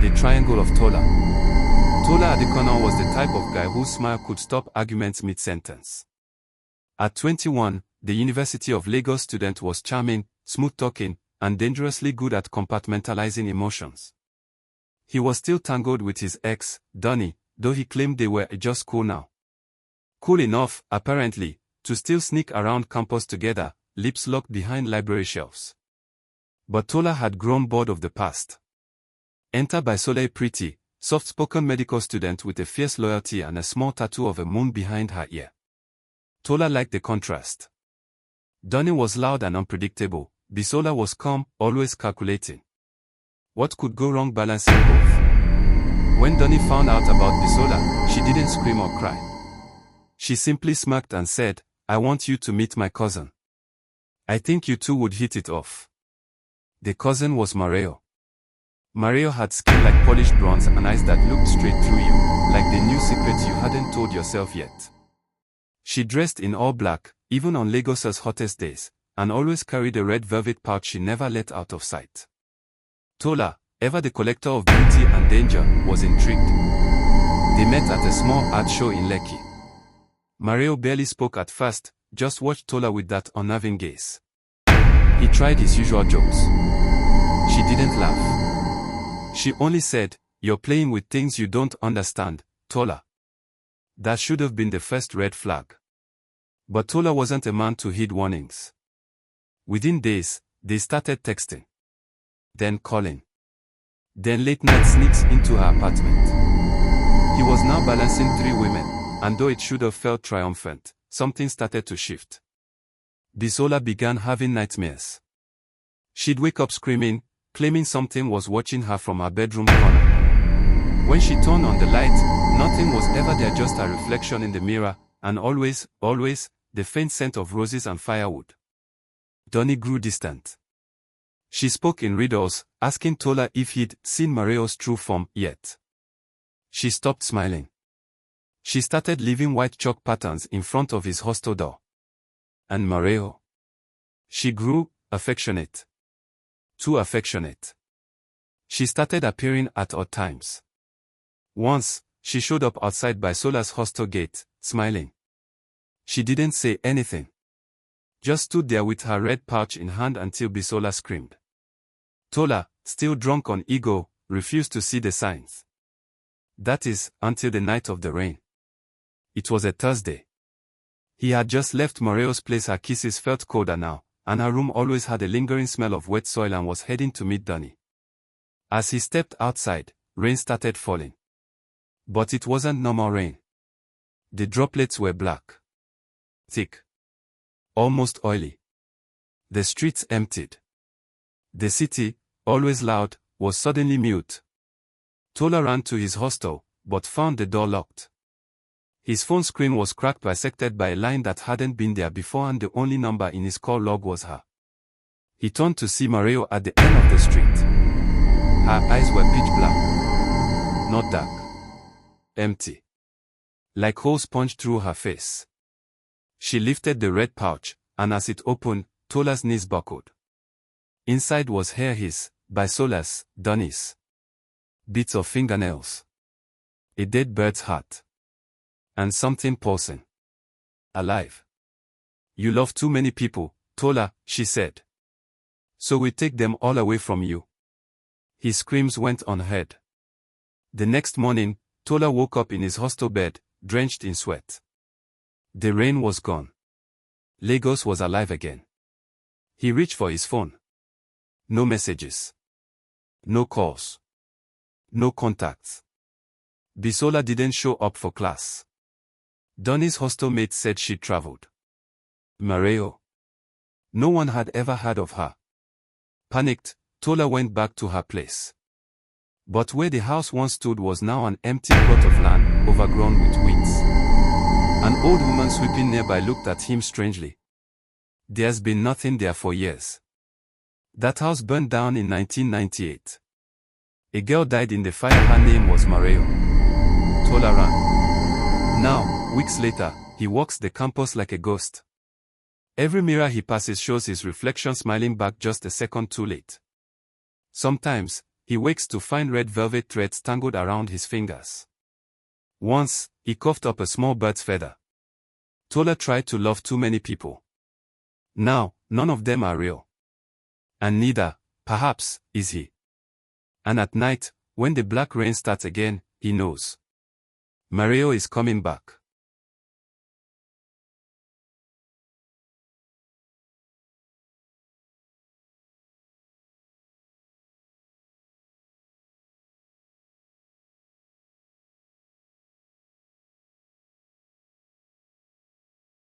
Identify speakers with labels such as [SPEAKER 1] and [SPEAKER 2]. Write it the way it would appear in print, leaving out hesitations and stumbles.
[SPEAKER 1] The Triangle of Tola. Tola Adekono was the type of guy whose smile could stop arguments mid-sentence. At 21, the University of Lagos student was charming, smooth-talking, and dangerously good at compartmentalizing emotions. He was still tangled with his ex, Donny, though he claimed they were just cool now. Cool enough, apparently, to still sneak around campus together, lips locked behind library shelves. But Tola had grown bored of the past. Enter Bisola, pretty, soft-spoken medical student with a fierce loyalty and a small tattoo of a moon behind her ear. Tola liked the contrast. Donny was loud and unpredictable. Bisola was calm, always calculating. What could go wrong balancing both? When Donny found out about Bisola, she didn't scream or cry. She simply smirked and said, "I want you to meet my cousin. I think you two would hit it off." The cousin was Mareo. Mareo had skin like polished bronze and eyes that looked straight through you, like they knew secrets you hadn't told yourself yet. She dressed in all black, even on Lagos's hottest days, and always carried a red velvet pouch she never let out of sight. Tola, ever the collector of beauty and danger, was intrigued. They met at a small art show in Lekki. Mareo barely spoke at first, just watched Tola with that unnerving gaze. He tried his usual jokes. She didn't laugh. She only said, "You're playing with things you don't understand, Tola." That should have been the first red flag. But Tola wasn't a man to heed warnings. Within days, they started texting. Then calling. Then late night sneaks into her apartment. He was now balancing 3 women, and though it should have felt triumphant, something started to shift. Bisola began having nightmares. She'd wake up screaming, claiming something was watching her from her bedroom corner. When she turned on the light, nothing was ever there, just a reflection in the mirror, and always, the faint scent of roses and firewood. Donny grew distant. She spoke in riddles, asking Tola if he'd seen Mareo's true form yet. She stopped smiling. She started leaving white chalk patterns in front of his hostel door. And Mareo? She grew affectionate. Too affectionate. She started appearing at odd times. Once, she showed up outside Bisola's hostel gate, smiling. She didn't say anything. Just stood there with her red pouch in hand until Bisola screamed. Tola, still drunk on ego, refused to see the signs. That is, until the night of the rain. It was a Thursday. He had just left Mareo's place. Her kisses felt colder now, and her room always had a lingering smell of wet soil, and was heading to meet Donny. As he stepped outside, rain started falling. But it wasn't normal rain. The droplets were black. Thick. Almost oily. The streets emptied. The city, always loud, was suddenly mute. Tola ran to his hostel, but found the door locked. His phone screen was cracked, bisected by a line that hadn't been there before, and the only number in his call log was her. He turned to see Mareo at the end of the street. Her eyes were pitch black. Not dark. Empty. Like holes punched through her face. She lifted the red pouch, and as it opened, Tola's knees buckled. Inside was hair, his, Bisola's, Donny's. Bits of fingernails. A dead bird's heart. And something pulsing. Alive. "You love too many people, Tola," she said. "So we take them all away from you." His screams went unheard. The next morning, Tola woke up in his hostel bed, drenched in sweat. The rain was gone. Lagos was alive again. He reached for his phone. No messages. No calls. No contacts. Bisola didn't show up for class. Donny's hostel mate said she traveled. Mareo. No one had ever heard of her. Panicked, Tola went back to her place. But where the house once stood was now an empty plot of land, overgrown with weeds. An old woman sweeping nearby looked at him strangely. There's been nothing there for years. That house burned down in 1998. A girl died in the fire. Her name was Mareo. Tola ran. Now, weeks later, he walks the campus like a ghost. Every mirror he passes shows his reflection smiling back just a second too late. Sometimes, he wakes to find red velvet threads tangled around his fingers. Once, he coughed up a small bird's feather. Tola tried to love too many people. Now, none of them are real. And neither, perhaps, is he. And at night, when the black rain starts again, he knows Mario is coming back.